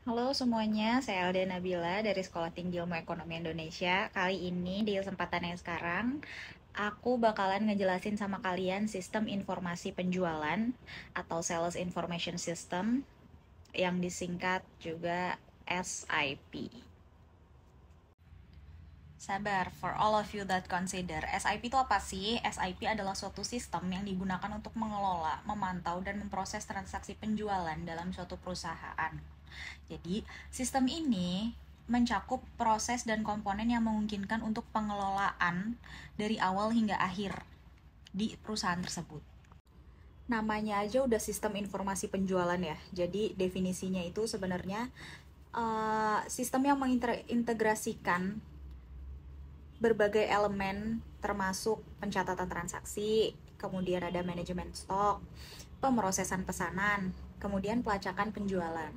Halo semuanya, saya Alda Nabila dari Sekolah Tinggi Ilmu Ekonomi Indonesia. Kali ini di kesempatan yang sekarang, aku bakalan ngejelasin sama kalian sistem informasi penjualan atau Sales Information System yang disingkat juga SIP. Sabar, for all of you that consider, SIP itu apa sih? SIP adalah suatu sistem yang digunakan untuk mengelola, memantau, dan memproses transaksi penjualan dalam suatu perusahaan. Jadi, sistem ini mencakup proses dan komponen yang memungkinkan untuk pengelolaan dari awal hingga akhir di perusahaan tersebut. Namanya aja udah sistem informasi penjualan ya. Jadi definisinya itu sebenarnya sistem yang mengintegrasikan berbagai elemen termasuk pencatatan transaksi, kemudian ada manajemen stok, pemrosesan pesanan, kemudian pelacakan penjualan.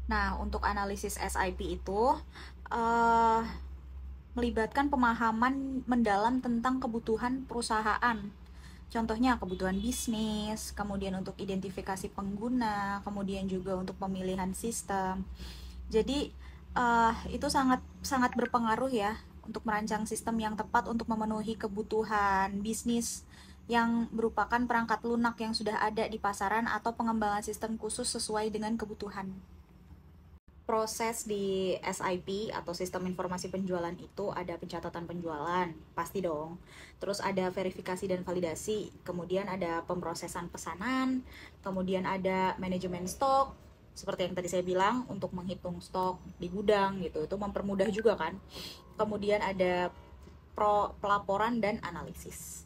Nah, untuk analisis SIP itu uh, melibatkan pemahaman mendalam tentang kebutuhan perusahaan. Contohnya kebutuhan bisnis, kemudian untuk identifikasi pengguna, kemudian juga untuk pemilihan sistem. Jadi itu sangat sangat berpengaruh ya untuk merancang sistem yang tepat untuk memenuhi kebutuhan bisnis yang merupakan perangkat lunak yang sudah ada di pasaran atau pengembangan sistem khusus sesuai dengan kebutuhan. Proses di SIP atau sistem informasi penjualan itu ada pencatatan penjualan, pasti dong. Terus ada verifikasi dan validasi, kemudian ada pemrosesan pesanan, kemudian ada manajemen stok, seperti yang tadi saya bilang untuk menghitung stok di gudang gitu, itu mempermudah juga kan. Kemudian ada pelaporan dan analisis.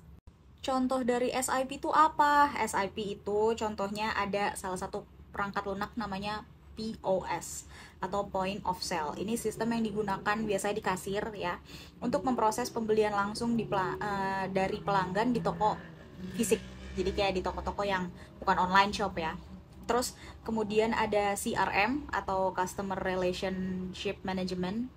Contoh dari SIP itu apa? SIP itu contohnya ada salah satu perangkat lunak namanya POS atau Point of Sale. Ini sistem yang digunakan biasanya di kasir ya untuk memproses pembelian langsung dari pelanggan di toko fisik. Jadi kayak di toko-toko yang bukan online shop ya. Terus kemudian ada CRM atau Customer Relationship Management.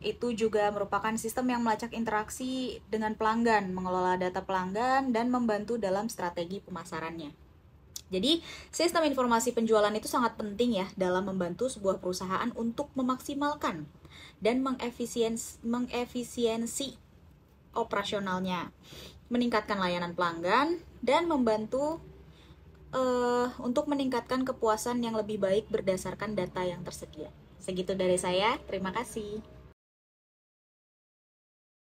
Itu juga merupakan sistem yang melacak interaksi dengan pelanggan, mengelola data pelanggan, dan membantu dalam strategi pemasarannya. Jadi, sistem informasi penjualan itu sangat penting ya dalam membantu sebuah perusahaan untuk memaksimalkan dan mengefisiensi operasionalnya, meningkatkan layanan pelanggan, dan membantu untuk meningkatkan kepuasan yang lebih baik berdasarkan data yang tersedia. Segitu dari saya, terima kasih.